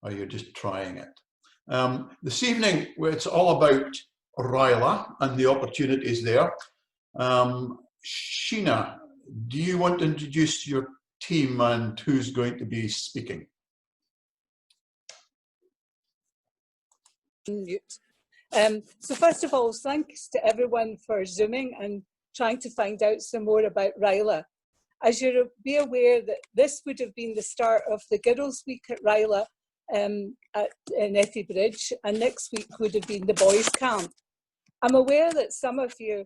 or you're just trying it. This evening, it's all about RYLA and the opportunities there. Sheena, do you want to introduce your team and who's going to be speaking? So first of all, thanks to everyone for Zooming and trying to find out some more about RYLA. As you'll be aware, that this would have been the start of the Girls' Week at RYLA in Ethie and next week would have been the Boys' Camp. I'm aware that some of you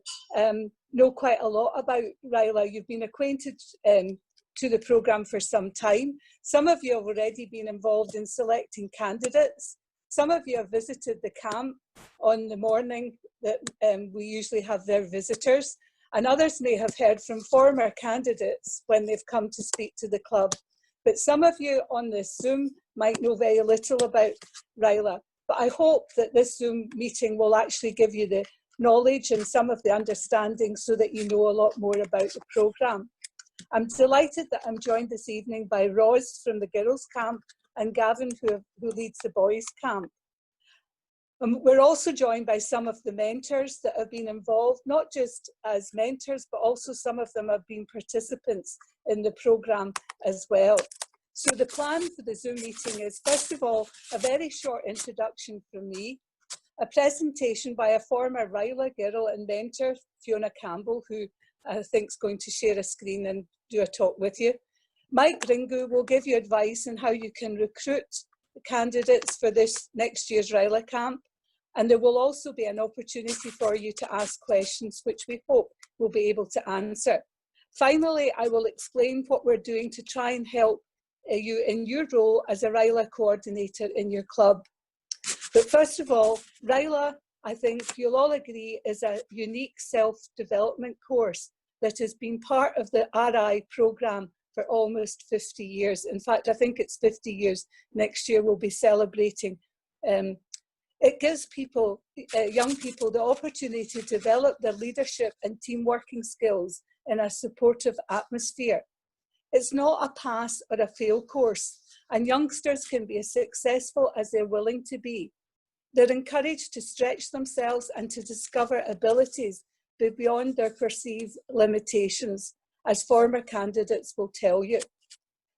know quite a lot about RYLA. You've been acquainted to the programme for some time. Some of you have already been involved in selecting candidates. Some of you have visited the camp on the morning that we usually have their visitors, and others may have heard from former candidates when they've come to speak to the club. But some of you on this Zoom might know very little about RYLA. But I hope that this Zoom meeting will actually give you the knowledge and some of the understanding so that you know a lot more about the programme. I'm delighted that I'm joined this evening by Roz from the Girls' Camp and Gavin, who leads the Boys' Camp. We're also joined by some of the mentors that have been involved, not just as mentors, but also some of them have been participants in the programme as well. So the plan for the Zoom meeting is, first of all, a very short introduction from me, a presentation by a former RYLA girl and mentor, Fiona Campbell, who I think is going to share a screen and do a talk with you. Mike Ringu will give you advice on how you can recruit candidates for this next year's RYLA camp. And there will also be an opportunity for you to ask questions, which we hope we'll be able to answer. Finally, I will explain what we're doing to try and help you in your role as a RYLA coordinator in your club. But first of all, RYLA, I think you'll all agree, is a unique self-development course that has been part of the RI programme for almost 50 years. In fact, I think it's 50 years next year we'll be celebrating. It gives people, young people, the opportunity to develop their leadership and team working skills in a supportive atmosphere. It's not a pass or a fail course, and youngsters can be as successful as they're willing to be. They're encouraged to stretch themselves and to discover abilities beyond their perceived limitations, as former candidates will tell you.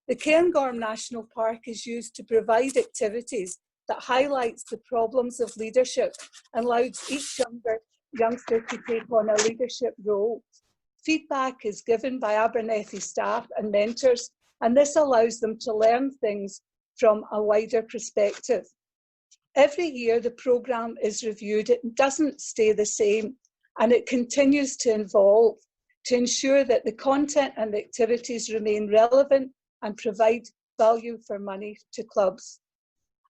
The Cairngorm National Park is used to provide activities that highlights the problems of leadership and allows each youngster to take on a leadership role. Feedback is given by Abernethy staff and mentors, and this allows them to learn things from a wider perspective. Every year the programme is reviewed. It doesn't stay the same, and it continues to evolve to ensure that the content and the activities remain relevant and provide value for money to clubs.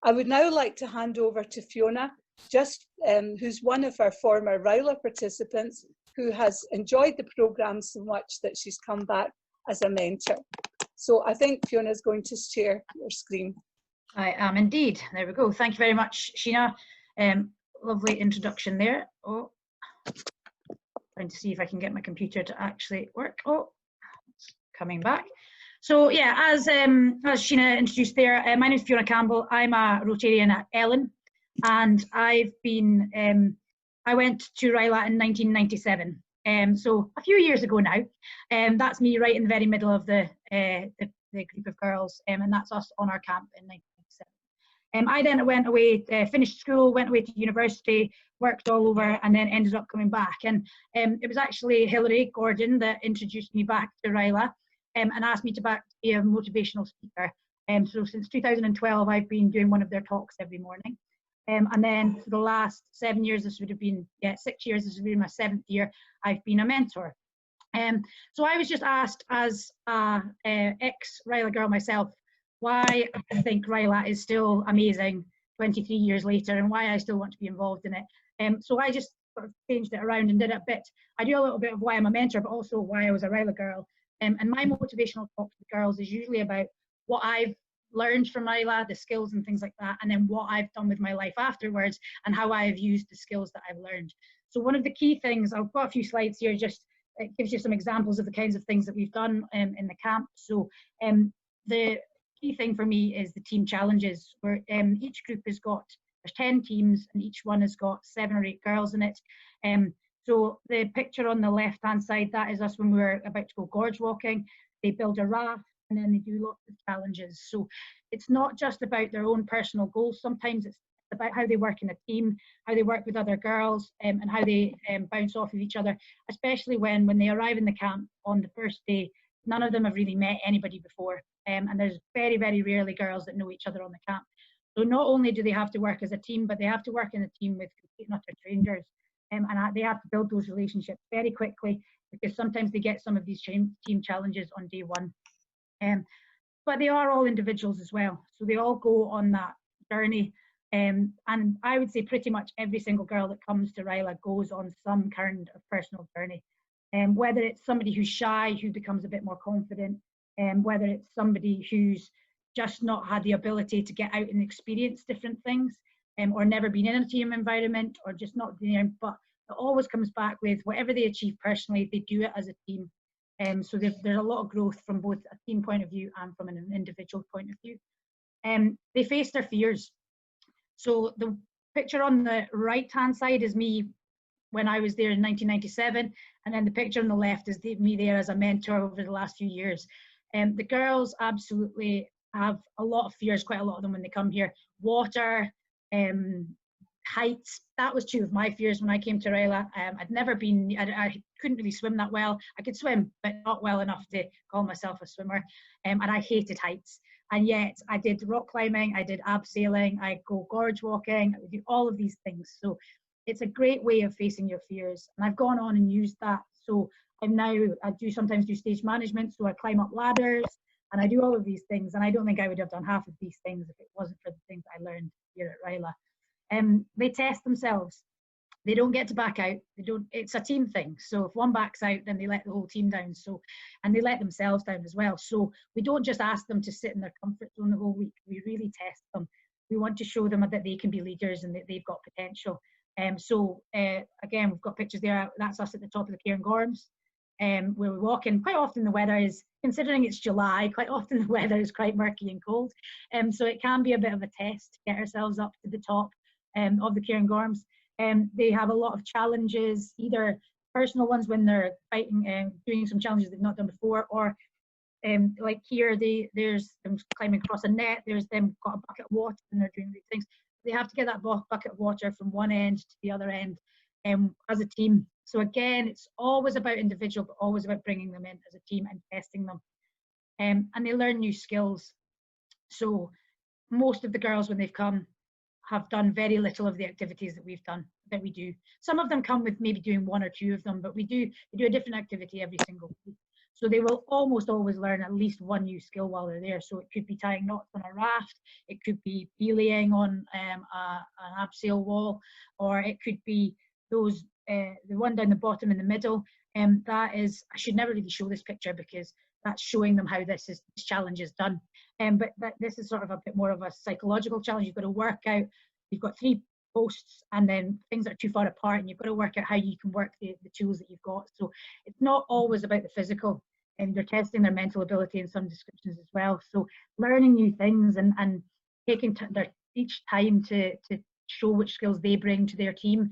I would now like to hand over to Fiona, who's one of our former RYLA participants, who has enjoyed the programme so much that she's come back as a mentor. So I think Fiona is going to share your screen. I am indeed. There we go. Thank you very much, Sheena. Lovely introduction there. Oh, trying to see if I can get my computer to actually work. Oh, it's coming back. So yeah, as Sheena introduced there, my name is Fiona Campbell. I'm a Rotarian at Ellen, and I've been, I went to RYLA in 1997, so a few years ago now. That's me right in the very middle of the group of girls, and that's us on our camp in 1997. I then went away, finished school, went away to university, worked all over, and then ended up coming back. And it was actually Hilary Gordon that introduced me back to RYLA. And asked me to be a motivational speaker. So since 2012, I've been doing one of their talks every morning. And then for the last 7 years, this would have been, 6 years, this would be my 7th year, I've been a mentor. So I was just asked as an ex-RYLA girl myself, why I think RYLA is still amazing 23 years later and why I still want to be involved in it. So I just sort of changed it around and did a bit. I do a little bit of why I'm a mentor, but also why I was a RYLA girl. And my motivational talk to the girls is usually about what I've learned from RYLA, the skills and things like that, and then what I've done with my life afterwards and how I've used the skills that I've learned. So one of the key things, I've got a few slides here, just it gives you some examples of the kinds of things that we've done in the camp. So the key thing for me is the team challenges, where each group has got, there's 10 teams and each one has got 7 or 8 girls in it. So the picture on the left hand side, that is us when we were about to go gorge walking. They build a raft and then they do lots of challenges. So it's not just about their own personal goals. Sometimes it's about how they work in a team, how they work with other girls, and how they bounce off of each other, especially when they arrive in the camp on the first day. None of them have really met anybody before, and there's very, very rarely girls that know each other on the camp. So not only do they have to work as a team, but they have to work in a team with complete and utter strangers, and they have to build those relationships very quickly, because sometimes they get some of these team challenges on day one. But they are all individuals as well, so they all go on that journey. And I would say pretty much every single girl that comes to RYLA goes on some kind of personal journey. Whether it's somebody who's shy, who becomes a bit more confident, whether it's somebody who's just not had the ability to get out and experience different things, or never been in a team environment, or just not there, but it always comes back with whatever they achieve personally, they do it as a team. So there's a lot of growth from both a team point of view and from an individual point of view. They face their fears. So the picture on the right hand side is me when I was there in 1997, and then the picture on the left is me there as a mentor over the last few years. The girls absolutely have a lot of fears, quite a lot of them when they come here. Water, heights, that was two of my fears when I came to RYLA. I'd never been, I couldn't really swim that well. I could swim, but not well enough to call myself a swimmer, and I hated heights. And yet I did rock climbing, I did abseiling, I go gorge walking, I would do all of these things. So it's a great way of facing your fears. And I've gone on and used that. So I do sometimes do stage management, so I climb up ladders and I do all of these things. And I don't think I would have done half of these things if it wasn't for the things I learned here at RYLA. They test themselves. They don't get to back out. It's a team thing. So if one backs out, then they let the whole team down. And they let themselves down as well. So we don't just ask them to sit in their comfort zone the whole week. We really test them. We want to show them that they can be leaders and that they've got potential. Again, we've got pictures there. That's us at the top of the Cairngorms, where we walk in. Quite often the weather is, considering it's July, quite often the weather is quite murky and cold. So it can be a bit of a test to get ourselves up to the top of the Cairngorms. They have a lot of challenges, either personal ones when they're fighting, doing some challenges they've not done before, or like here, there's them climbing across a net, there's them got a bucket of water and they're doing these things. They have to get that bucket of water from one end to the other end as a team. So again, it's always about individual, but always about bringing them in as a team and testing them. And they learn new skills. So most of the girls, when they've come, have done very little of the activities that we do. Some of them come with maybe doing 1 or 2 of them, but we do a different activity every single week. So they will almost always learn at least one new skill while they're there. So it could be tying knots on a raft, it could be belaying on an abseil wall, or it could be those the one down the bottom in the middle. That is, I should never really show this picture because that's showing them how this challenge is done. But this is sort of a bit more of a psychological challenge. You've got to work out, you've got 3 posts and then things that are too far apart, and you've got to work out how you can work the tools that you've got. So it's not always about the physical, and they're testing their mental ability in some descriptions as well. So learning new things and taking each time to show which skills they bring to their team,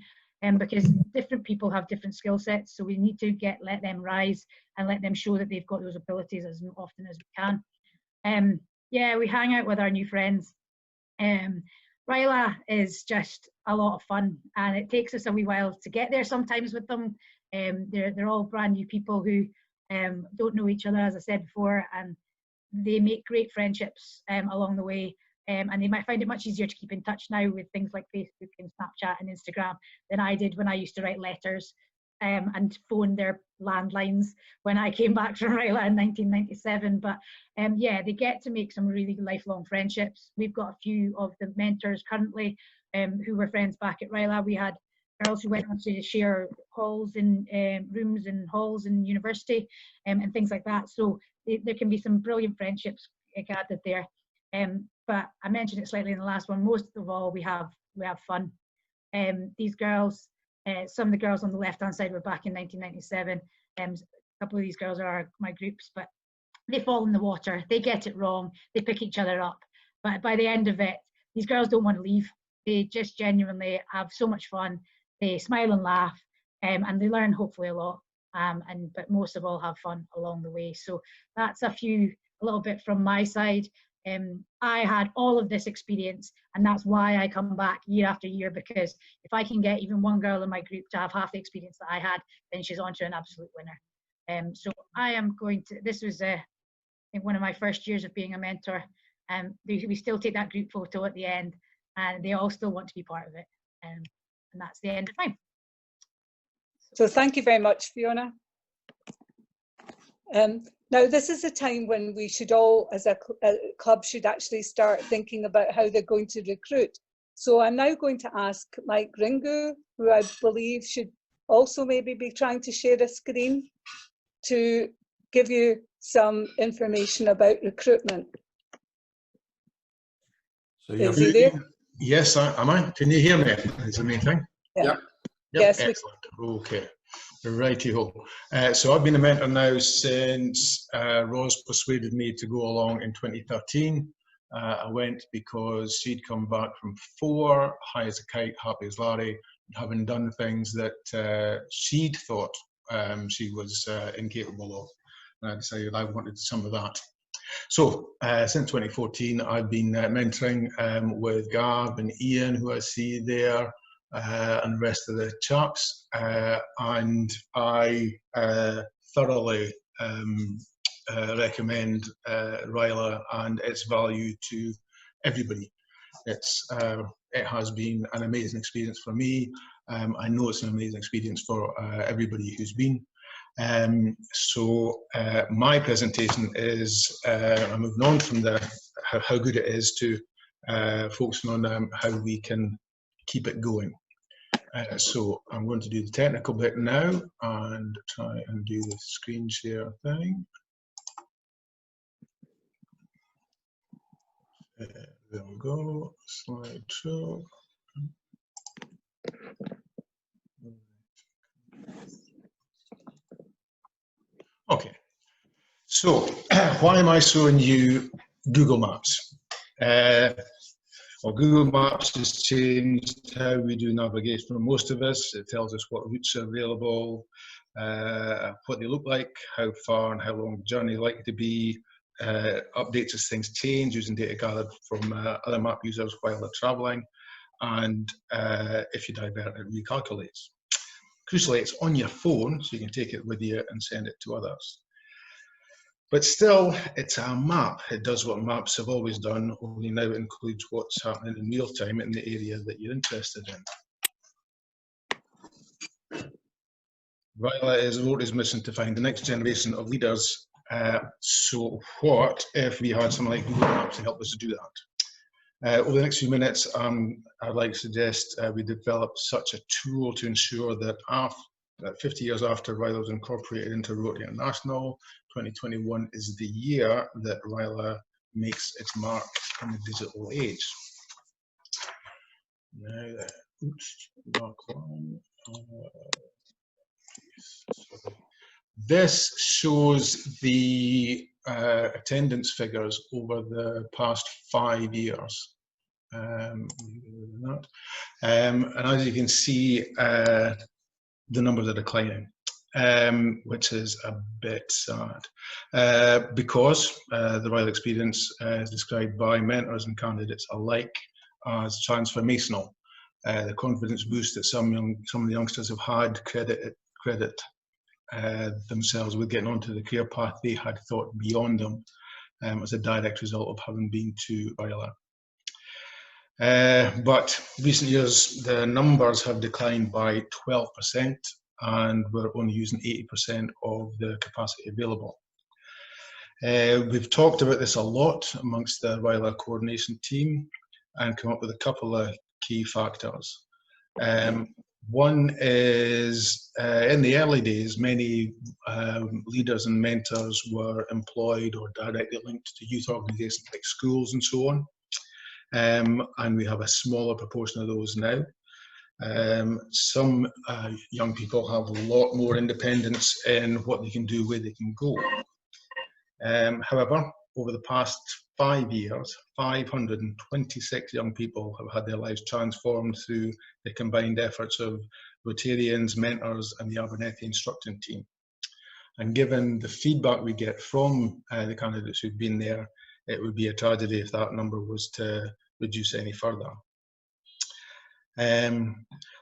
because different people have different skill sets. So we need to let them rise and let them show that they've got those abilities as often as we can. Yeah, we hang out with our new friends. RYLA is just a lot of fun, and it takes us a wee while to get there sometimes with them. They're all brand new people who don't know each other, as I said before, and they make great friendships along the way. And they might find it much easier to keep in touch now with things like Facebook and Snapchat and Instagram than I did when I used to write letters and phone their landlines when I came back from RYLA in 1997. But yeah, they get to make some really lifelong friendships. We've got a few of the mentors currently who were friends back at RYLA. We had girls who went on to share halls in rooms and halls in university and things like that. So there can be some brilliant friendships gathered there. But I mentioned it slightly in the last one. Most of all, we have fun. These girls, some of the girls on the left-hand side were back in 1997. A couple of these girls are my groups, but they fall in the water, they get it wrong, they pick each other up. But by the end of it, these girls don't want to leave. They just genuinely have so much fun. They smile and laugh, and they learn hopefully a lot. But most of all, have fun along the way. So that's a little bit from my side. I had all of this experience, and that's why I come back year after year, because if I can get even one girl in my group to have half the experience that I had, then she's on to an absolute winner. So I am going to, this was I think one of my first years of being a mentor. We still take that group photo at the end, and they all still want to be part of it. And that's the end of mine. So thank you very much, Fiona. Now, this is a time when we should all, as a club, should actually start thinking about how they're going to recruit. So I'm now going to ask Mike Ringu, who I believe should also maybe be trying to share a screen, to give you some information about recruitment. So is he there? Yes, am I? Can you hear me? Is the main thing? Yeah. Yep. Yes. Excellent. Okay. Righty-ho. So I've been a mentor now since Ros persuaded me to go along in 2013. I went because she'd come back from 4, high as a kite, happy as Larry, having done things that she'd thought she was incapable of. And I decided I wanted some of that. So since 2014, I've been mentoring with Gav and Ian, who I see there, and the rest of the chaps, and I thoroughly recommend RYLA and its value to everybody. It has been an amazing experience for me. I know it's an amazing experience for everybody who's been. So my presentation is, I'm moving on from how good it is to focusing on how we can keep it going. So I'm going to do the technical bit now and try and do the screen share thing. There we go, slideshow. Okay, so why am I showing you Google Maps? Well, Google Maps has changed how we do navigation for most of us. It tells us what routes are available, what they look like, how far and how long the journey is likely to be, updates as things change using data gathered from other map users while they're traveling, and if you divert, it recalculates. Crucially, it's on your phone, so you can take it with you and send it to others. But still, it's a map. It does what maps have always done, only now it includes what's happening in real time in the area that you're interested in. RYLA is Rotary's mission to find the next generation of leaders. So what if we had something like Google Maps to help us to do that? Over the next few minutes, I'd like to suggest we develop such a tool to ensure that 50 years after RYLA was incorporated into Rotary International, 2021 is the year that RYLA makes its mark in the digital age. Now, oops, mark one. This shows the attendance figures over the past 5 years. And as you can see, the numbers are declining, which is a bit sad, because the RYLA experience is described by mentors and candidates alike as transformational. The confidence boost that some of the youngsters have had credit themselves with getting onto the career path they had thought beyond them as a direct result of having been to RYLA. But recent years, the numbers have declined by 12%, and we're only using 80% of the capacity available. We've talked about this a lot amongst the RYLA coordination team and come up with a couple of key factors. One is, in the early days, many leaders and mentors were employed or directly linked to youth organisations like schools and so on. And we have a smaller proportion of those now. Some young people have a lot more independence in what they can do, where they can go. However, over the past 5 years, 526 young people have had their lives transformed through the combined efforts of Rotarians, mentors, and the Abernethy instructing team. And given the feedback we get from the candidates who've been there, it would be a tragedy if that number was to reduce any further.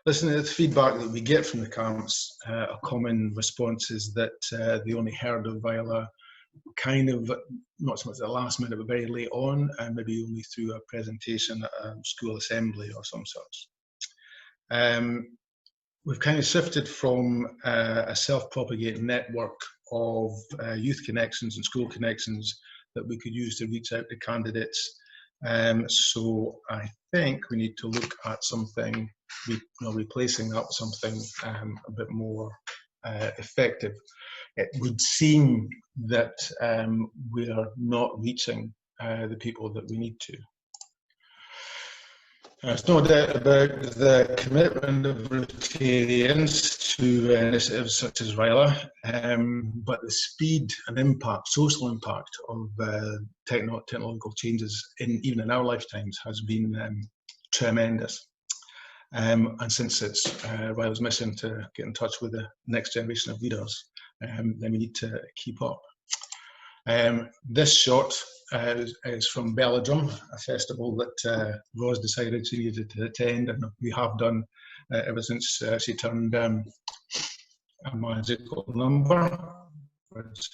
Listening to the feedback that we get from the camps, a common response is that they only heard of RYLA kind of, not so much at the last minute, but very late on, and maybe only through a presentation at a school assembly or some such. We've kind of shifted from a self-propagating network of youth connections and school connections that we could use to reach out to candidates. So I think we need to look at something, replacing that with something a bit more effective. It would seem that we are not reaching the people that we need to. There's no doubt about the commitment of Rotarians to initiatives such as RYLA, but the speed and impact, social impact of technological changes, even in our lifetimes, has been tremendous. And since it's RYLA's mission to get in touch with the next generation of leaders, then we need to keep up. This shot is from Belladrum, a festival that Rose decided she needed to attend, and we have done ever since she turned a magical number, which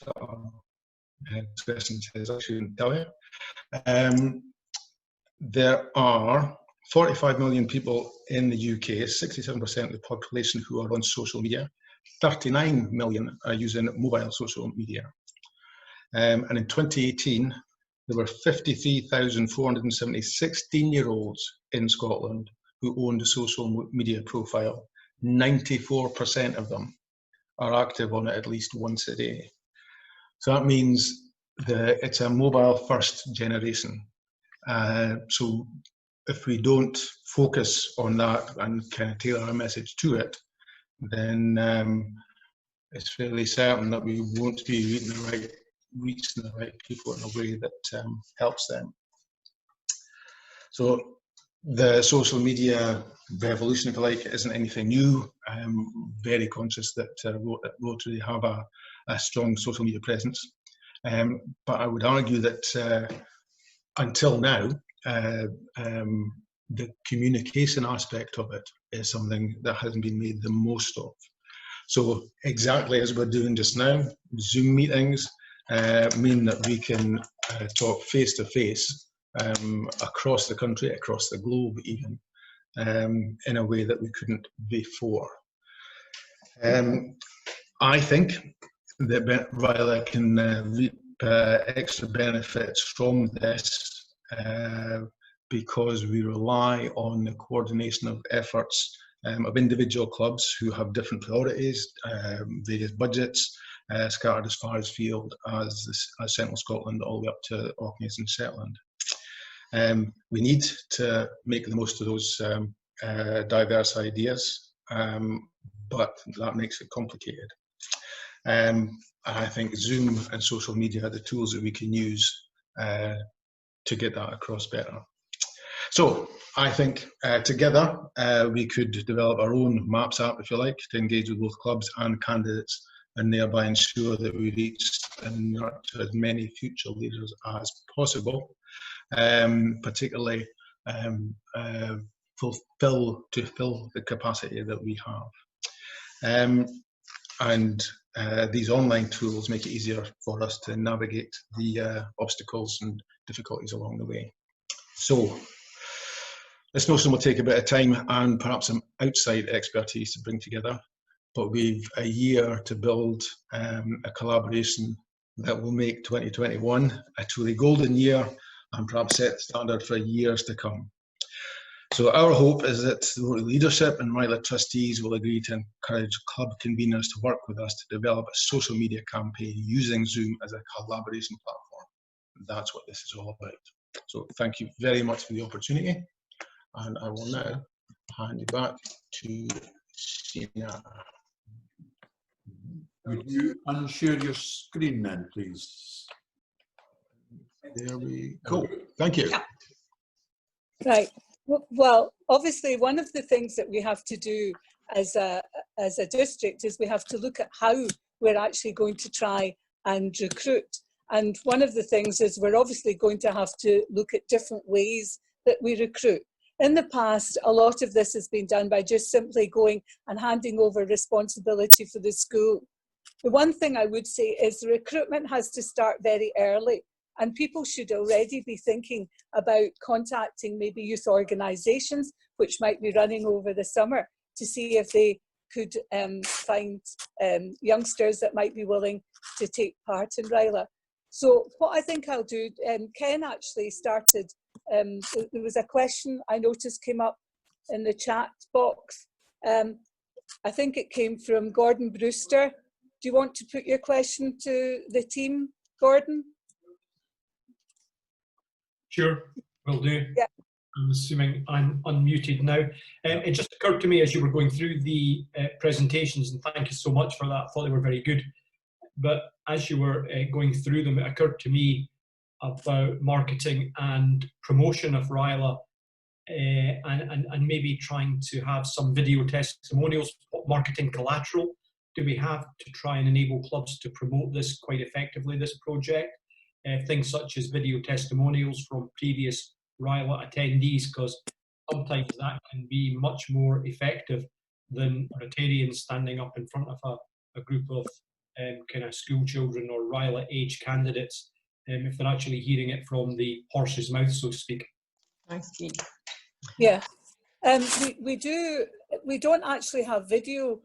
expression says I shouldn't tell you. There are 45 million people in the UK, 67% of the population who are on social media. 39 million are using mobile social media. And in 2018, there were 53,470 16-year-olds in Scotland who owned a social media profile. 94% of them are active on it at least once a day. So that means that it's a mobile-first generation. So if we don't focus on that and kind of tailor our message to it, then it's fairly certain that we won't be reaching the right people in a way that helps them. So the social media revolution, if you like, isn't anything new. I'm very conscious that Rotary have a strong social media presence. But I would argue that until now, the communication aspect of it is something that hasn't been made the most of. So exactly as we're doing just now, Zoom meetings mean that we can talk face to face across the country, across the globe even, in a way that we couldn't before. I think that RYLA can reap extra benefits from this because we rely on the coordination of efforts of individual clubs who have different priorities, various budgets, scattered as far as field as Central Scotland all the way up to Orkneys and Shetland. We need to make the most of those diverse ideas, but that makes it complicated. I think Zoom and social media are the tools that we can use to get that across better. So I think together we could develop our own Maps app, if you like, to engage with both clubs and candidates, and thereby ensure that we reach and nurture as many future leaders as possible, particularly fulfill the capacity that we have. And these online tools make it easier for us to navigate the obstacles and difficulties along the way. So this notion will take a bit of time and perhaps some outside expertise to bring together, but we've a year to build a collaboration that will make 2021 a truly golden year and perhaps set the standard for years to come. So our hope is that the leadership and RYLA trustees will agree to encourage club conveners to work with us to develop a social media campaign using Zoom as a collaboration platform. That's what this is all about. So thank you very much for the opportunity, and I will now hand you back to Sheena. Would you unshare your screen then, please? There we go. Thank you. Right. Well, obviously, one of the things that we have to do as a district is we have to look at how we're actually going to try and recruit. And one of the things is we're obviously going to have to look at different ways that we recruit. In the past, a lot of this has been done by just simply going and handing over responsibility for the school. The one thing I would say is the recruitment has to start very early, and people should already be thinking about contacting maybe youth organisations, which might be running over the summer, to see if they could find youngsters that might be willing to take part in RYLA. So what I think I'll do, Ken actually started, there was a question I noticed came up in the chat box. I think it came from Gordon Brewster. Do you want to put your question to the team, Gordon? Sure, will do. Yeah. I'm assuming I'm unmuted now. It just occurred to me as you were going through the presentations, and thank you so much for that. I thought they were very good. But as you were going through them, it occurred to me about marketing and promotion of RYLA, and maybe trying to have some video testimonials, marketing collateral. Do we have to try and enable clubs to promote this quite effectively, this project? Things such as video testimonials from previous RYLA attendees, because sometimes that can be much more effective than Rotarians standing up in front of a group of kind of school children or RYLA age candidates, if they're actually hearing it from the horse's mouth, so to speak. Thanks, Keith. Yeah, we don't actually have video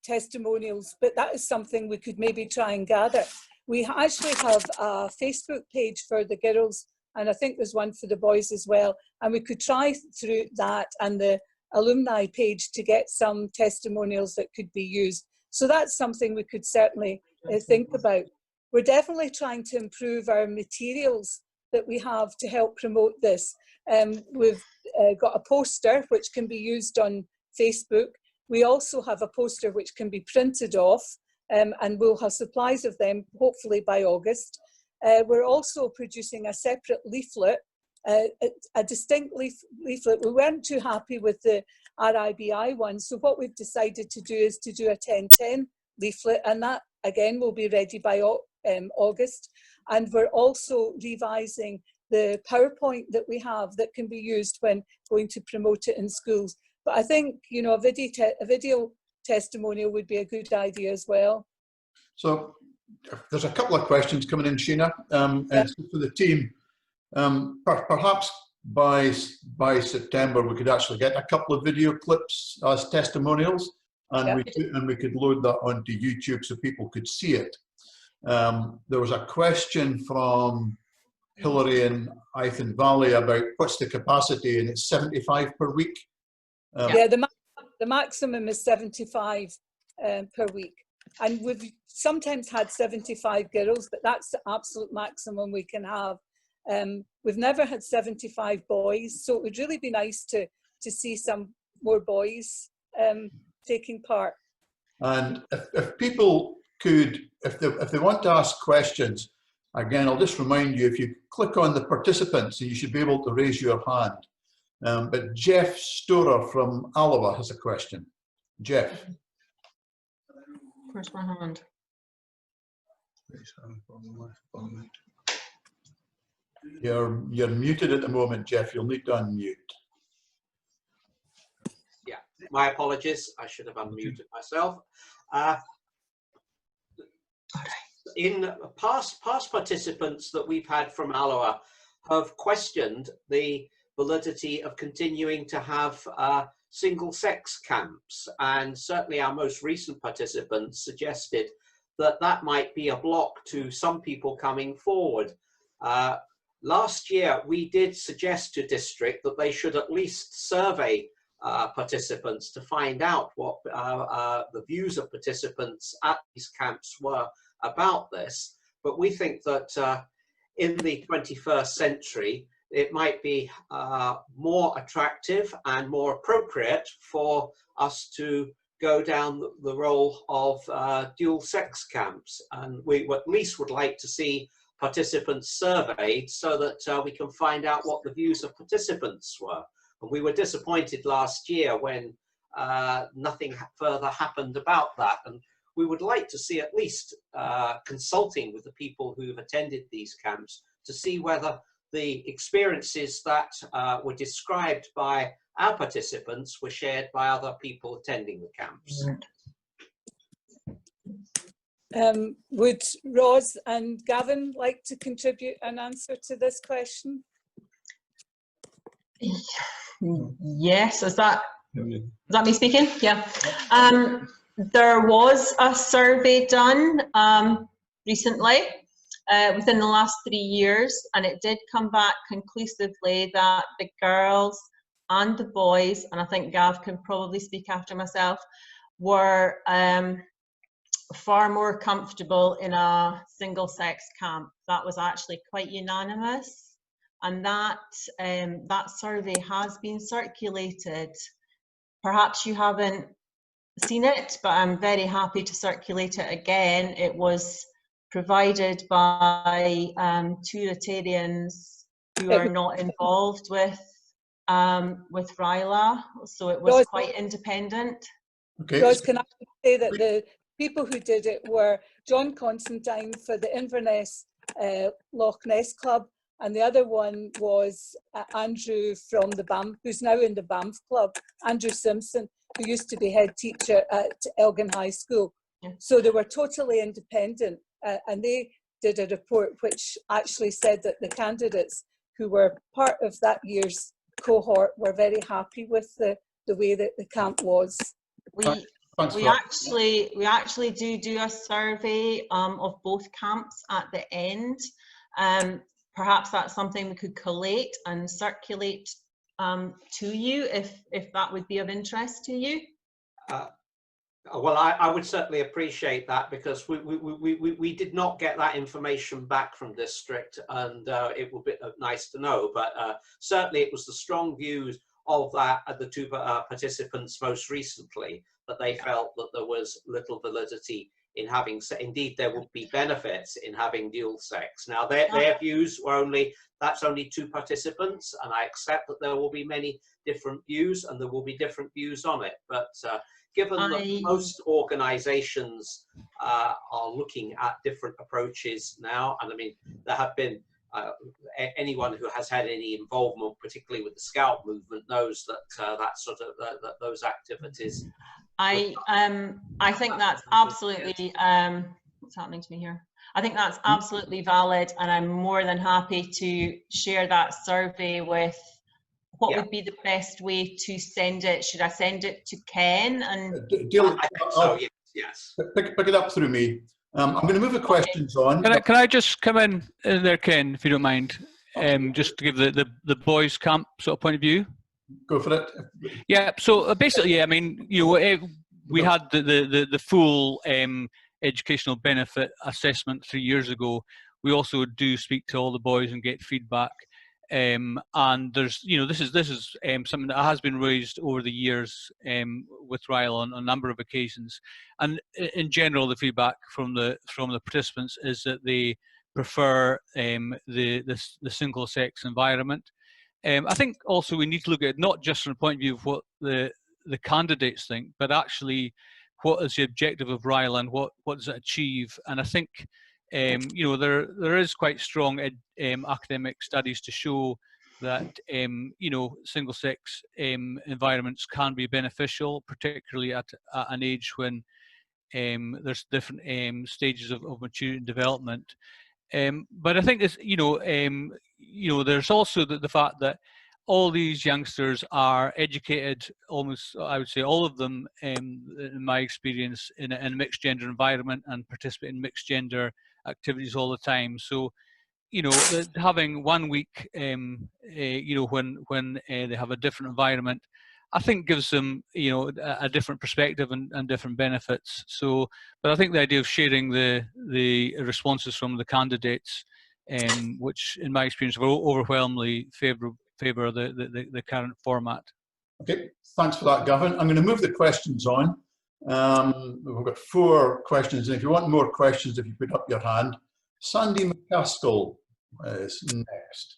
testimonials, but that is something we could maybe try and gather. We actually have a Facebook page for the girls, and I think there's one for the boys as well, and we could try through that and the alumni page to get some testimonials that could be used. So that's something we could certainly think about. We're definitely trying to improve our materials that we have to help promote this. We've got a poster which can be used on Facebook. We also have a poster which can be printed off, and we'll have supplies of them hopefully by August. We're also producing a separate leaflet, a distinct leaflet. We weren't too happy with the RIBI one, so what we've decided to do is to do a 10-10 leaflet, and that again will be ready by August. And we're also revising the PowerPoint that we have that can be used when going to promote it in schools. But I think, you know, a video testimonial would be a good idea as well. So there's a couple of questions coming in, Sheena, and so for the team. Perhaps by September we could actually get a couple of video clips as testimonials, and we could load that onto YouTube so people could see it. There was a question from Hillary in Ithan Valley about what's the capacity, and it's 75 per week. Yeah, the maximum is 75 per week, and we've sometimes had 75 girls, but that's the absolute maximum we can have. We've never had 75 boys, so it would really be nice to see some more boys taking part. And if people could, if they want to ask questions, again, I'll just remind you, if you click on the participants, you should be able to raise your hand. But Jeff Storer from Alloa has a question. Jeff. Where's my hand? You're muted at the moment, Jeff. You'll need to unmute. Yeah, my apologies. I should have unmuted myself. In past participants that we've had from Alloa have questioned the validity of continuing to have single-sex camps, and certainly our most recent participants suggested that that might be a block to some people coming forward. Last year, we did suggest to district that they should at least survey participants to find out what the views of participants at these camps were about this. But we think that in the 21st century, it might be more attractive and more appropriate for us to go down the role of dual sex camps. And we at least would like to see participants surveyed so that we can find out what the views of participants were. And we were disappointed last year when nothing further happened about that. And we would like to see at least consulting with the people who've attended these camps to see whether the experiences that were described by our participants were shared by other people attending the camps. Would Ros and Gavin like to contribute an answer to this question? Yes, is that me speaking? Yeah. There was a survey done recently within the last 3 years, and it did come back conclusively that the girls and the boys, and I think Gav can probably speak after myself, were far more comfortable in a single-sex camp. That was actually quite unanimous, and that survey has been circulated. Perhaps you haven't seen it, but I'm very happy to circulate it again. It was provided by 2 Rotarians who are not involved with RYLA, so it was Ros, quite independent. Okay. Ros, can I say that the people who did it were John Constantine for the Inverness Loch Ness Club, and the other one was Andrew from the Banff, who's now in the Banff Club, Andrew Simpson, who used to be head teacher at Elgin High School. Yeah. So they were totally independent, and they did a report which actually said that the candidates who were part of that year's cohort were very happy with the way that the camp was. We actually do a survey of both camps at the end. Perhaps that's something we could collate and circulate to you if that would be of interest to you. Well, I would certainly appreciate that, because we did not get that information back from district, and it would be nice to know. But certainly it was the strong views of the 2 participants most recently that they felt that there was little validity in having, indeed there would be benefits in having dual sex. Now their views were that's only 2 participants, and I accept that there will be many different views and there will be different views on it. But given that most organizations are looking at different approaches now, and I mean, there have been, anyone who has had any involvement, particularly with the Scout movement, knows that those activities. I think that's absolutely, what's happening to me here? I think that's absolutely valid, and I'm more than happy to share that survey with. What would be the best way to send it? Should I send it to Ken? And I think so, yes. Pick it up through me. I'm going to move the questions on. Can I just come in there, Ken, if you don't mind, just to give the boys' camp sort of point of view? Go for it. Yeah. So basically, yeah, I mean, we had the full educational benefit assessment 3 years ago. We also do speak to all the boys and get feedback. And there's, this is something that has been raised over the years with RYLA on a number of occasions, and in general, the feedback from the participants is that they prefer the single-sex environment. I think also we need to look at it not just from the point of view of what the candidates think, but actually what is the objective of RYLA and what does it achieve. And I think there is quite strong academic studies to show that single-sex environments can be beneficial, particularly at an age when there's different stages of maturity and development. But I think it's there's also the fact that all these youngsters are educated, almost, I would say all of them, in my experience, in a mixed gender environment and participate in mixed gender activities all the time. So, having 1 week, when they have a different environment, I think gives them, a different perspective and different benefits. So, but I think the idea of sharing the responses from the candidates, which in my experience will overwhelmingly favour the current format. Okay, thanks for that, Gavin. I'm going to move the questions on. We've got 4 questions, and if you want more questions, if you put up your hand. Sandy McCaskill is next.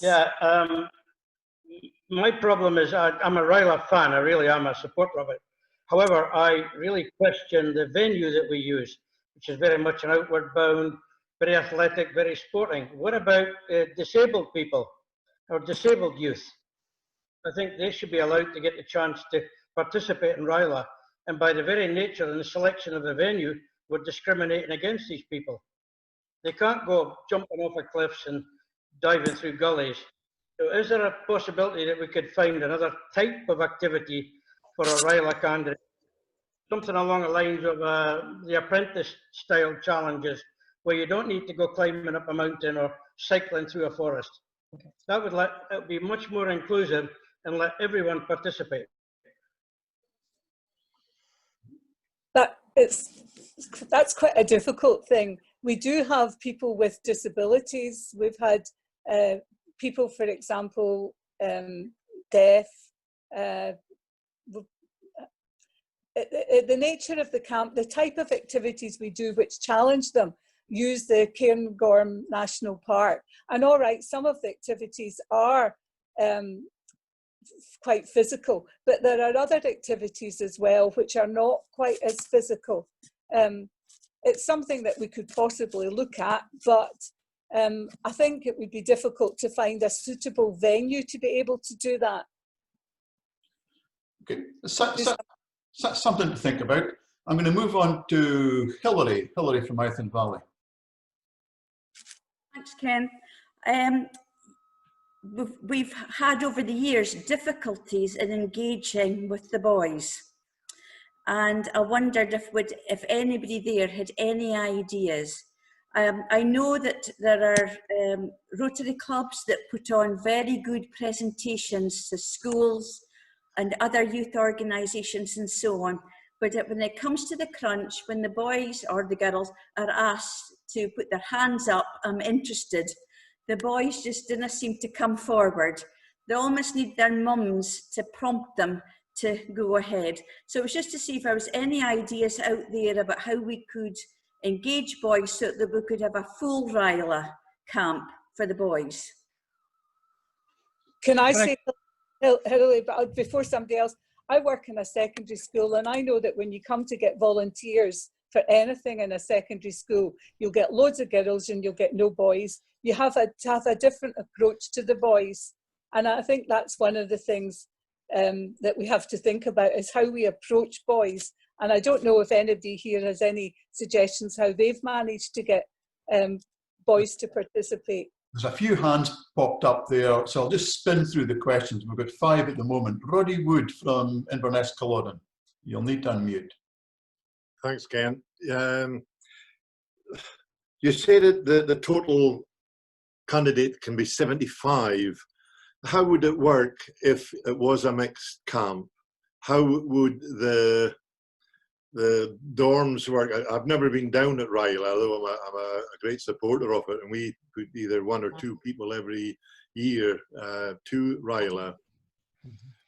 Yeah, my problem is I'm a RYLA fan. I really am a supporter of it. However, I really question the venue that we use, which is very much an outward bound, very athletic, very sporting. What about disabled people or disabled youth? I think they should be allowed to get the chance to participate in RYLA. And by the very nature and the selection of the venue, we're discriminating against these people. They can't go jumping off of cliffs and diving through gullies. So is there a possibility that we could find another type of activity for a RYLA candidate? Something along the lines of the apprentice style challenges, where you don't need to go climbing up a mountain or cycling through a forest. Okay. That would be much more inclusive and let everyone participate. That's quite a difficult thing. We do have people with disabilities. We've had people, for example, deaf. The nature of the camp, the type of activities we do which challenge them, use the Cairngorm National Park. And all right, some of the activities are quite physical, but there are other activities as well which are not quite as physical. It's something that we could possibly look at, but I think it would be difficult to find a suitable venue to be able to do that. Okay, something to think about. I'm going to move on to Hilary from Mythen Valley. Thanks, Ken. We've had over the years difficulties in engaging with the boys, and I wondered if anybody there had any ideas. I know that there are Rotary clubs that put on very good presentations to schools and other youth organisations and so on, but when it comes to the crunch, when the boys or the girls are asked to put their hands up, I'm interested, the boys just didn't seem to come forward. They almost need their mums to prompt them to go ahead. So it was just to see if there was any ideas out there about how we could engage boys so that we could have a full RYLA camp for the boys. Can I say, Hilary, but before somebody else, I work in a secondary school, and I know that when you come to get volunteers for anything in a secondary school, you'll get loads of girls and you'll get no boys. You have to have a different approach to the boys. And I think that's one of the things that we have to think about, is how we approach boys. And I don't know if anybody here has any suggestions how they've managed to get boys to participate. There's a few hands popped up there, so I'll just spin through the questions. We've got 5 at the moment. Roddy Wood from Inverness Culloden. You'll need to unmute. Thanks, Ken. You say that the total candidate can be 75. How would it work if it was a mixed camp? How would the dorms work? I've never been down at RYLA, although I'm a great supporter of it, and we put either 1 or 2 people every year to RYLA.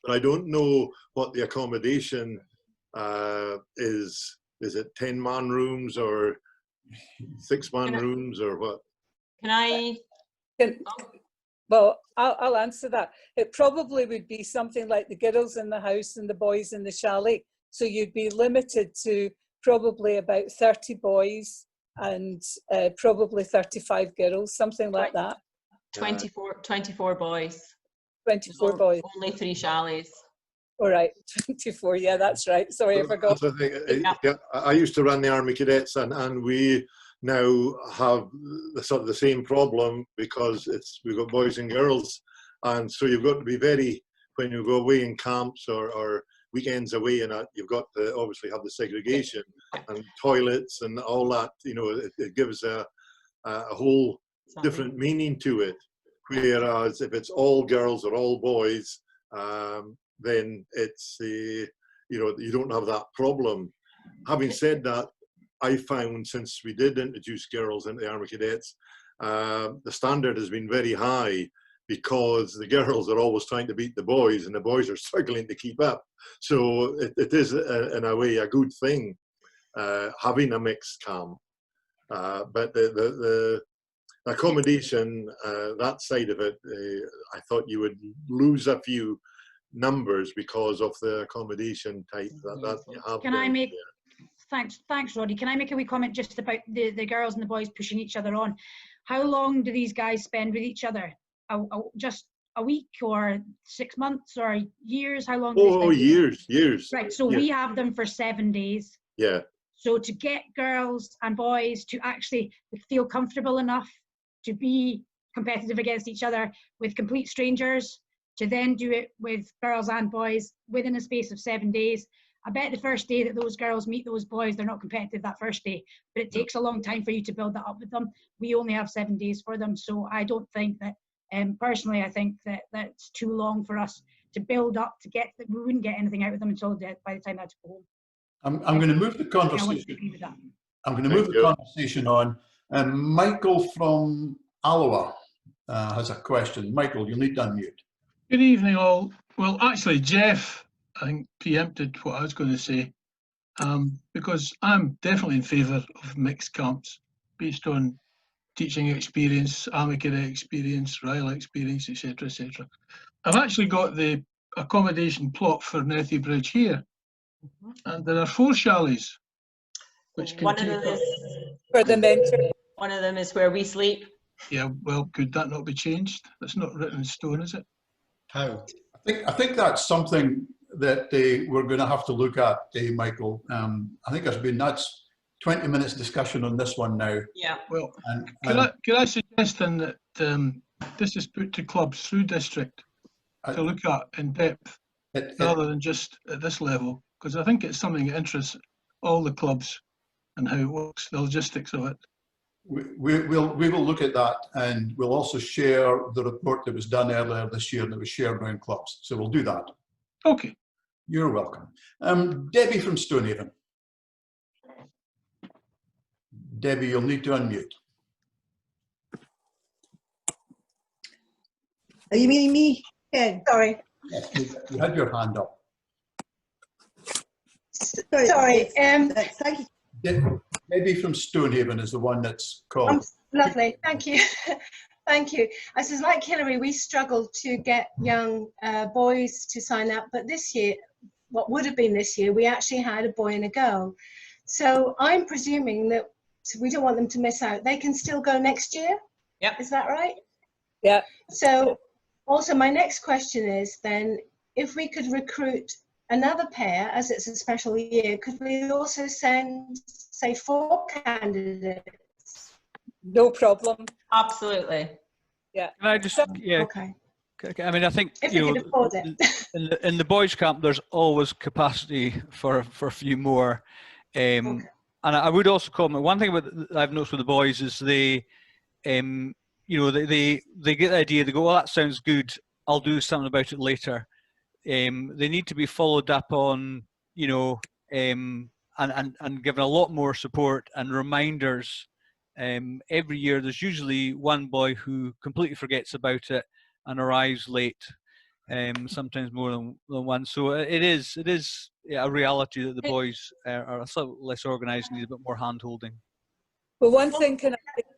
But I don't know what the accommodation is. Is it 10-man rooms or 6-man rooms or what? Can I? Well, I'll answer that. It probably would be something like the girls in the house and the boys in the chalet. So you'd be limited to probably about 30 boys and probably 35 girls, something like that. 24 boys. 24 boys. Only 3 chalets. All right, 24, yeah, that's right. Sorry, I forgot. I used to run the Army Cadets, and we now have the same problem, because we've got boys and girls, and so you've got to be very, when you go away in camps or weekends away, and you've got to obviously have the segregation and toilets and all that. You know, it gives a whole different meaning to it. Whereas if it's all girls or all boys, then it's you know, you don't have that problem. Having said that, I found since we did introduce girls into the Army Cadets, the standard has been very high, because the girls are always trying to beat the boys and the boys are struggling to keep up. So it is in a way a good thing, having a mixed camp. But the accommodation, that side of it, I thought you would lose a few numbers because of the accommodation type that you have. Can I make, thanks Roddy, can I make a wee comment just about the girls and the boys pushing each other on? How long do these guys spend with each other? Just a week or 6 months or years? How long? Oh, years. Right, so yeah. we have them for 7 days. Yeah. So to get girls and boys to actually feel comfortable enough to be competitive against each other with complete strangers, to then do it with girls and boys within a space of 7 days. I bet the first day that those girls meet those boys, they're not competitive that first day, but it takes a long time for you to build that up with them. We only have 7 days for them, so I don't think that, personally, I think that that's too long for us to build up to get, we wouldn't get anything out of them until by the time they had to go home. I'm going to move the conversation. I'm going to move the conversation on. Michael from Alloa has a question. Michael, you'll need to unmute. Good evening, all. Well, actually, Jeff, I think, preempted what I was going to say, because I'm definitely in favour of mixed camps based on teaching experience, Army Cadet experience, RYLA experience, etc., etc. I've actually got the accommodation plot for Nethy Bridge here, and there are 4 chalets, which can One of them is for the mentor. One of them is where we sleep. Yeah, well, could that not be changed? That's not written in stone, is it? How? I think that's something that we're going to have to look at, Michael. I think that's 20 minutes discussion on this one now. Yeah. Well, could I suggest then that this is put to clubs through district to look at in depth rather than just at this level? Because I think it's something that interests all the clubs and how it works, the logistics of it. We will look at that, and we'll also share the report that was done earlier this year that was shared around clubs. So we'll do that. Okay. You're welcome. Debbie from Stonehaven. Debbie, you'll need to unmute. Are you meaning me? Ken? Sorry. Yes, you had your hand up. Sorry. Thank you. Debbie from Stonehaven is the one that's called. Lovely, thank you. Thank you. As is like Hillary, we struggled to get young boys to sign up, but this year, what would have been this year, we actually had a boy and a girl. So I'm presuming that we don't want them to miss out. They can still go next year? Yep. Is that right? Yeah. So also my next question is then, if we could recruit another pair, as it's a special year, could we also send, say, 4 candidates? No problem. Absolutely. Yeah. Can I just, yeah. Okay. I mean, I think, if we could afford it. In the boys' camp, there's always capacity for a few more. Okay. And I would also comment, one thing I've noticed with the boys is they get the idea, they go, well, that sounds good, I'll do something about it later. They need to be followed up on, and given a lot more support and reminders. Every year there's usually one boy who completely forgets about it and arrives late, sometimes more than one. So it is a reality that the boys are a slightly less organised, need a bit more hand-holding. Well, one thing,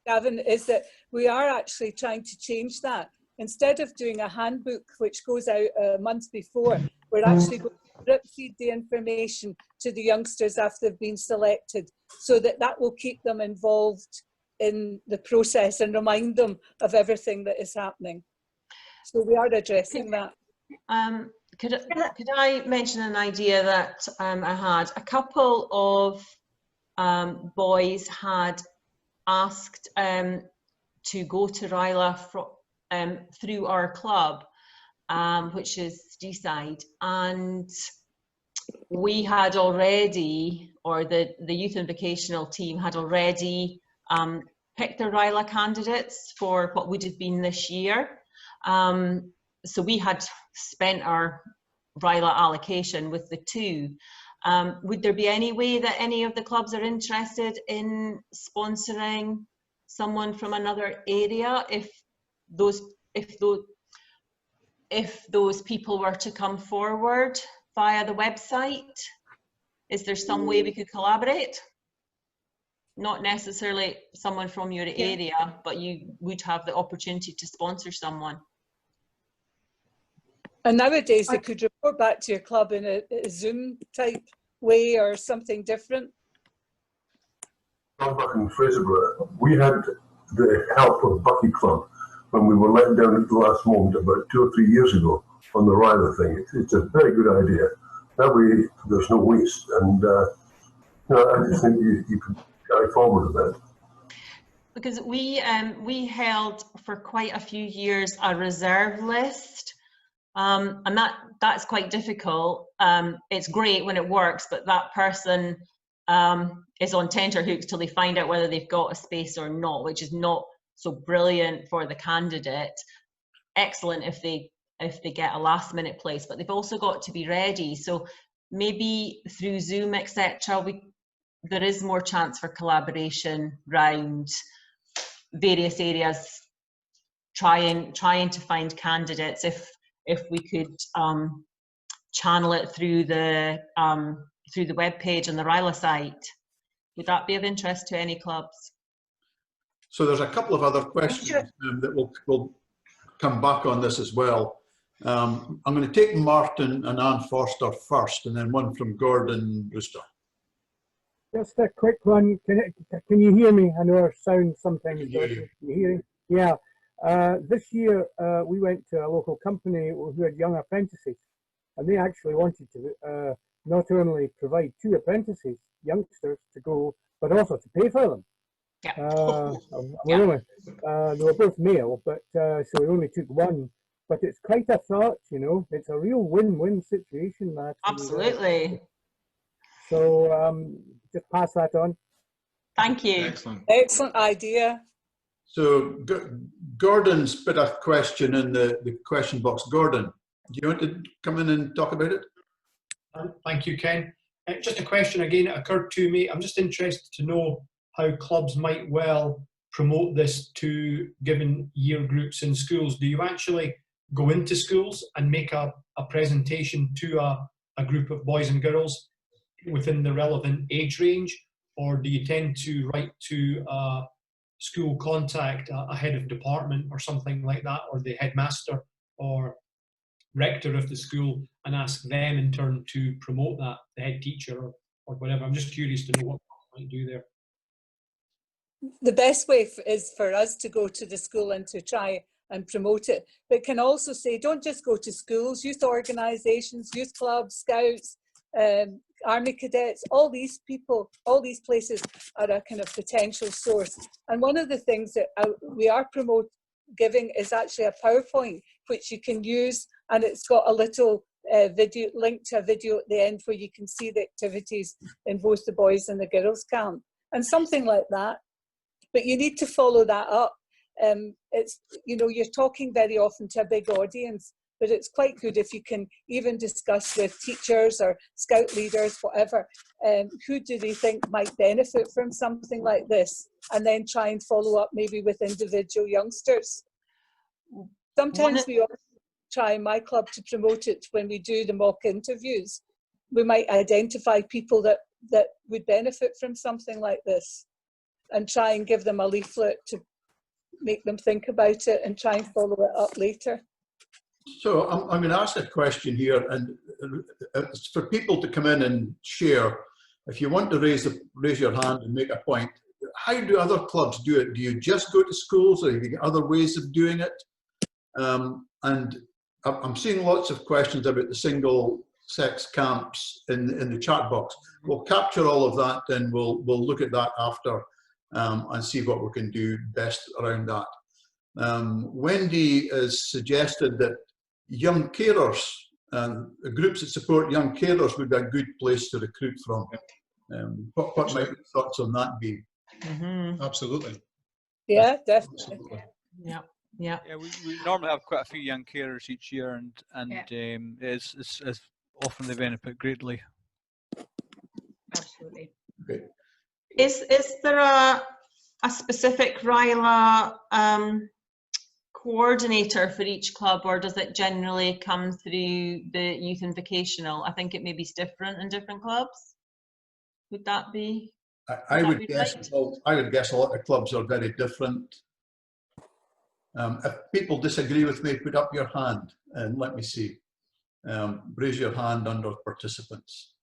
Gavin, is that we are actually trying to change that. Instead of doing a handbook which goes out a month before, we're actually going to drip feed the information to the youngsters after they've been selected, so that will keep them involved in the process and remind them of everything that is happening. So we are addressing that. Could I mention an idea that I had? A couple of boys had asked to go to RYLA through our club, which is Deeside, and we had already, or the youth and vocational team had already picked their RYLA candidates for what would have been this year. So we had spent our RYLA allocation with the 2. Would there be any way that any of the clubs are interested in sponsoring someone from another area if those people were to come forward via the website? Is there some way we could collaborate? not necessarily someone from your area, but you would have the opportunity to sponsor someone. And nowadays they could report back to your club in a Zoom type way or something different. Back in Fraserburgh, we had the help of Bucky Club when we were let down at the last moment about 2 or 3 years ago on the RYLA thing. It's a very good idea. That way there's no waste, and I just think you can carry forward with that. Because we held for quite a few years a reserve list, and that's quite difficult. It's great when it works, but that person is on tenterhooks till they find out whether they've got a space or not, which is not so brilliant for the candidate. Excellent if they get a last minute place, but they've also got to be ready. So maybe through Zoom, etc., there is more chance for collaboration around various areas, trying to find candidates. If we could channel it through the web page and the RYLA site, would that be of interest to any clubs? So there's a couple of other questions that we'll come back on this as well. I'm going to take Martin and Anne Forster first, and then one from Gordon Brewster. Just a quick one. Can you hear me? I know our sound sometimes. Can you hear? Yeah. This year we went to a local company who had young apprentices, and they actually wanted to not only provide 2 apprentices, youngsters, to go, but also to pay for them. They were both male, but so we only took one. But it's quite a thought, you know. It's a real win-win situation. That absolutely. So just pass that on. Thank you. Excellent idea. So Gordon's put a question in the question box. Gordon, do you want to come in and talk about it? Thank you, Ken. Just a question again, it occurred to me. I'm just interested to know how clubs might well promote this to given year groups in schools. Do you actually go into schools and make a presentation to a group of boys and girls within the relevant age range, or do you tend to write to a school contact, a head of department or something like that, or the headmaster or rector of the school, and ask them in turn to promote that, the head teacher or whatever? I'm just curious to know what you might do there. The best way is for us to go to the school and to try and promote it, but can also say, don't just go to schools, youth organisations, youth clubs, scouts, army cadets, all these people, all these places are a kind of potential source. And one of the things that we are giving is actually a PowerPoint, which you can use, and it's got a little video, link to a video at the end where you can see the activities in both the boys and the girls camp, and something like that. But you need to follow that up. It's, you know, you're talking very often to a big audience, but it's quite good if you can even discuss with teachers or scout leaders, whatever, who do they think might benefit from something like this, and then try and follow up maybe with individual youngsters. Sometimes we also try in my club to promote it when we do the mock interviews. We might identify people that would benefit from something like this and try and give them a leaflet to make them think about it and try and follow it up later. So I'm going to ask a question here, and it's for people to come in and share. If you want to raise your hand and make a point, how do other clubs do it? Do you just go to schools, or have you got other ways of doing it? And I'm seeing lots of questions about the single-sex camps in the chat box. We'll capture all of that, and we'll look at that after and see what we can do best around that. Wendy has suggested that young carers and groups that support young carers would be a good place to recruit from. What might your thoughts on that be? Mm-hmm. Absolutely. Yeah, definitely. Absolutely. Yeah. Yeah, we normally have quite a few young carers each year, and it's often they benefit greatly. Absolutely. Okay. Is there a specific RYLA coordinator for each club, or does it generally come through the youth and vocational? I think it maybe is different in different clubs. Would that be? I would guess. Well, I would guess a lot of clubs are very different. If people disagree with me, put up your hand and let me see. Raise your hand under participants.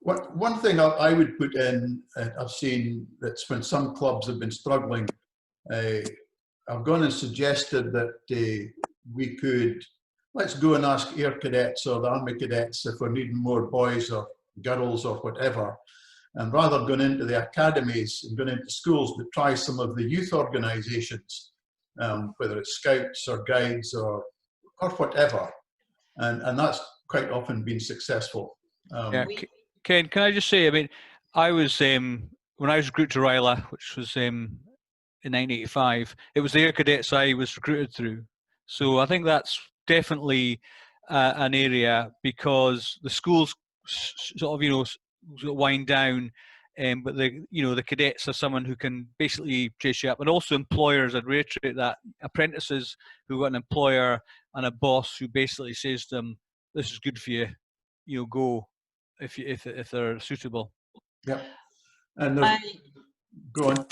One thing I would put in, I've seen that's when some clubs have been struggling. I've gone and suggested that we could, let's go and ask Air Cadets or the Army Cadets if we're needing more boys or girls or whatever. And rather than going into the academies and going into schools, but try some of the youth organisations, whether it's scouts or guides or whatever. And that's quite often been successful. Yeah, Ken, can I just say, I mean, I was, when I was recruited to RYLA, which was in 1985, it was the Air Cadets I was recruited through. So I think that's definitely an area, because the schools sort of, wind down, but the cadets are someone who can basically chase you up. And also employers, I'd reiterate that, apprentices who've got an employer and a boss who basically says to them, this is good for you, go if they're suitable. Yeah. And go on.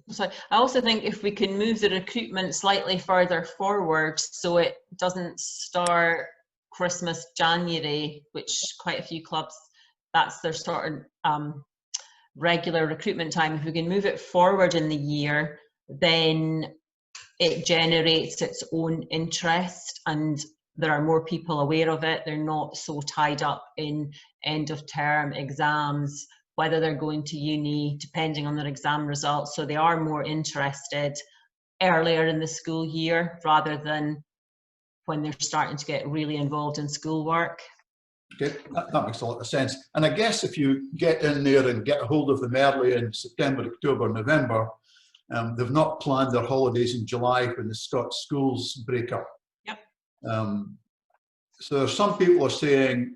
Sorry, I also think if we can move the recruitment slightly further forward, so it doesn't start Christmas, January, which quite a few clubs, that's their sort of regular recruitment time. If we can move it forward in the year, then it generates its own interest and there are more people aware of it. They're not so tied up in end of term exams, whether they're going to uni, depending on their exam results. So they are more interested earlier in the school year rather than when they're starting to get really involved in schoolwork. Okay, that makes a lot of sense. And I guess if you get in there and get a hold of them early in September, October, November, they've not planned their holidays in July when the Scots schools break up. Yep. So some people are saying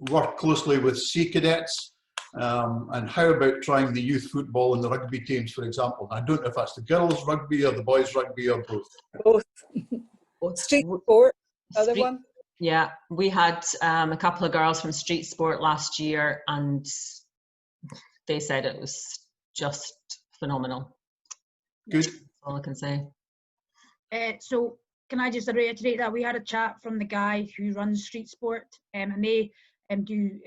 work closely with Sea Cadets, and how about trying the youth football and the rugby teams, for example? I don't know if that's the girls' rugby or the boys' rugby or both. Both. Street sport, other one. Yeah, we had a couple of girls from Street Sport last year and they said it was just phenomenal. Good. That's all I can say. So can I just reiterate that we had a chat from the guy who runs Street Sport, and they do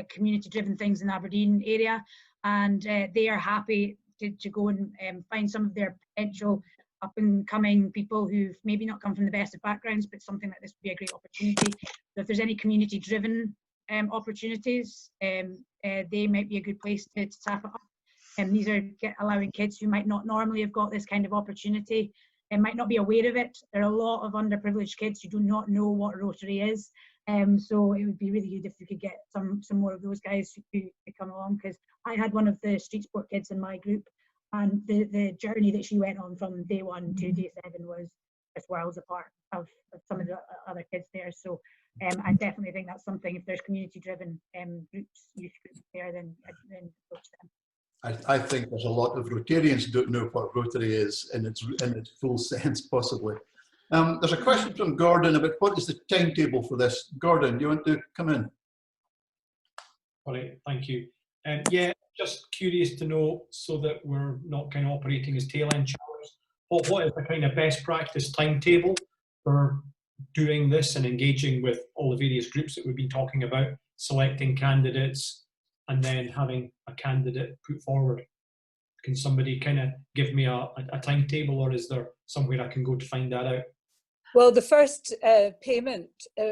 community-driven things in the Aberdeen area, and they are happy to go and find some of their potential up-and-coming people who've maybe not come from the best of backgrounds, but something like this would be a great opportunity. So if there's any community-driven opportunities, they might be a good place to tap it up. And these are allowing kids who might not normally have got this kind of opportunity and might not be aware of it. There are a lot of underprivileged kids who do not know what Rotary is. So it would be really good if we could get some more of those guys to come along, because I had one of the Street Sport kids in my group, and the journey that she went on from day 1 to day 7 was just worlds apart of some of the other kids there. So I definitely think that's something, if there's community-driven groups, youth groups there, then approach them. I think there's a lot of Rotarians who don't know what Rotary is in its full sense, possibly. There's a question from Gordon about what is the timetable for this. Gordon, do you want to come in? All right, thank you. Yeah, just curious to know, so that we're not kind of operating as tail end chatters, what is the kind of best practice timetable for doing this and engaging with all the various groups that we've been talking about, selecting candidates and then having a candidate put forward? Can somebody kind of give me a timetable, or is there somewhere I can go to find that out? Well, the first payment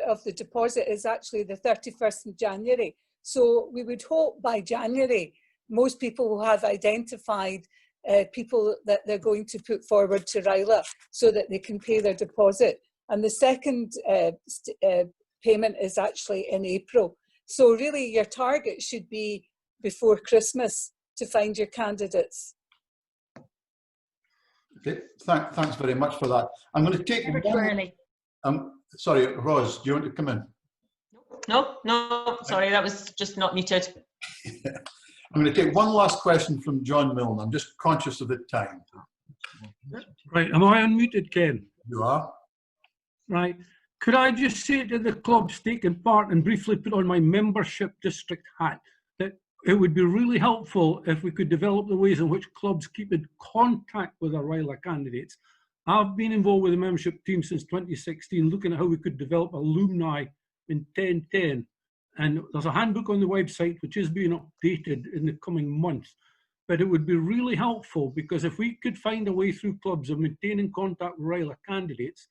of the deposit is actually the 31st of January. So we would hope by January, most people will have identified people that they're going to put forward to RYLA so that they can pay their deposit. And the second payment is actually in April. So really your target should be before Christmas to find your candidates. Okay, thanks very much for that. I'm going to take one. Sorry, Ros, do you want to come in? No, sorry, that was just not muted. I'm going to take one last question from John Milne. I'm just conscious of the time. Right, am I unmuted, Ken? You are. Right. Could I just say to the clubs taking part and briefly put on my membership district hat it would be really helpful if we could develop the ways in which clubs keep in contact with our RYLA candidates. I've been involved with the membership team since 2016, looking at how we could develop alumni in 1010. And there's a handbook on the website which is being updated in the coming months. But it would be really helpful, because if we could find a way through clubs of maintaining contact with RYLA candidates,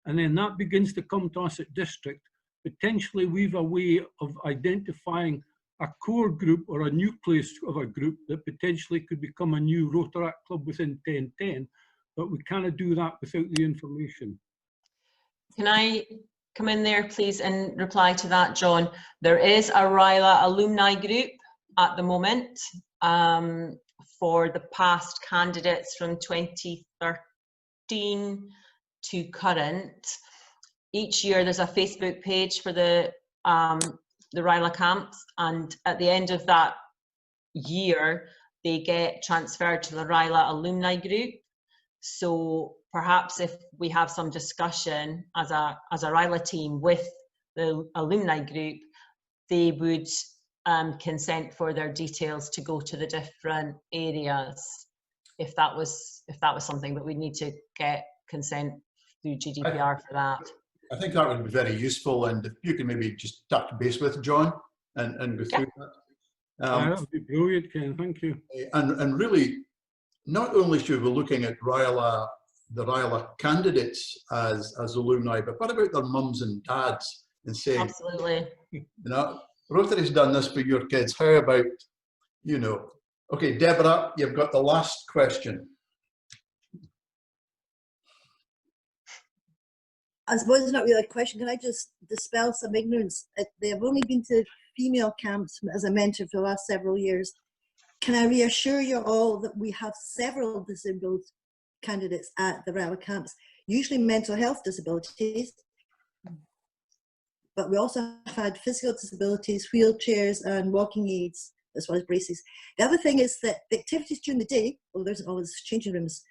and then that begins to come to us at district, potentially we've a way of identifying a core group or a nucleus of a group that potentially could become a new Rotaract club within 1010, but we cannot do that without the information. Can I come in there, please, and reply to that, John? There is a RYLA alumni group at the moment for the past candidates from 2013 to current. Each year there's a Facebook page for the RYLA camps, and at the end of that year they get transferred to the RYLA alumni group. So perhaps if we have some discussion as a RYLA team with the alumni group, they would consent for their details to go to the different areas, if that was something, but we need to get consent through GDPR for that. I think that would be very useful, and if you can maybe just touch base with John and go through that. That would be brilliant, Ken, thank you. And really, not only should we be looking at the RYLA candidates as alumni, but what about their mums and dads, and saying, absolutely, you know, Rotary's done this for your kids, how about, you know. Okay, Deborah, you've got the last question. I suppose it's not really a question. Can I just dispel some ignorance? They have only been to female camps as a mentor for the last several years. Can I reassure you all that we have several disabled candidates at the RYLA camps, usually mental health disabilities, but we also have had physical disabilities, wheelchairs and walking aids, as well as braces. The other thing is that the activities during the day, well, there's always changing rooms,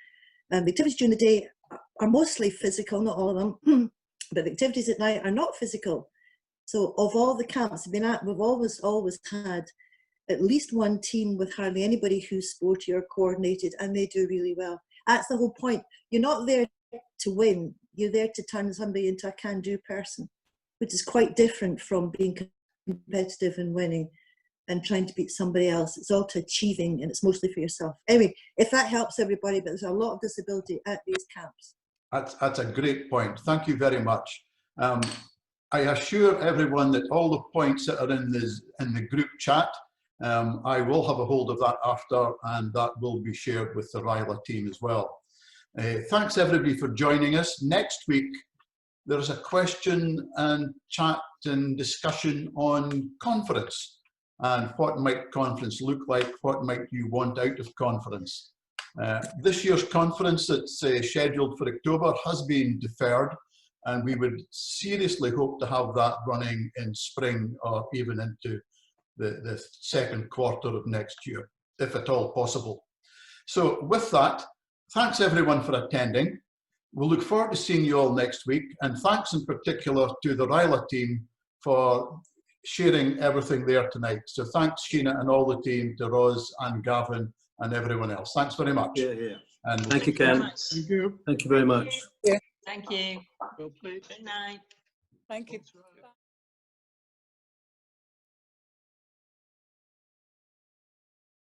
the activities during the day are mostly physical, not all of them, but the activities at night are not physical. So of all the camps we've been at, we've always had at least one team with hardly anybody who's sporty or coordinated, and they do really well. That's the whole point. You're not there to win, you're there to turn somebody into a can-do person, which is quite different from being competitive and winning and trying to beat somebody else. It's all to achieving, and it's mostly for yourself. Anyway, if that helps everybody, but there's a lot of disability at these camps. That's a great point. Thank you very much. I assure everyone that all the points that are in the group chat, I will have a hold of that after, and that will be shared with the RYLA team as well. Thanks everybody for joining us. Next week, there's a question and chat and discussion on conference, and what might conference look like, what might you want out of conference. This year's conference that's scheduled for October has been deferred, and we would seriously hope to have that running in spring or even into the second quarter of next year, if at all possible. So with that, thanks everyone for attending. We'll look forward to seeing you all next week, and thanks in particular to the RYLA team for sharing everything there tonight. So thanks Sheena and all the team, to Ros and Gavin and everyone else. Thanks very much. Yeah, yeah. And thank you, Ken. Thank you. Thank you very much. Thank you. Well played. Good night. Thank you.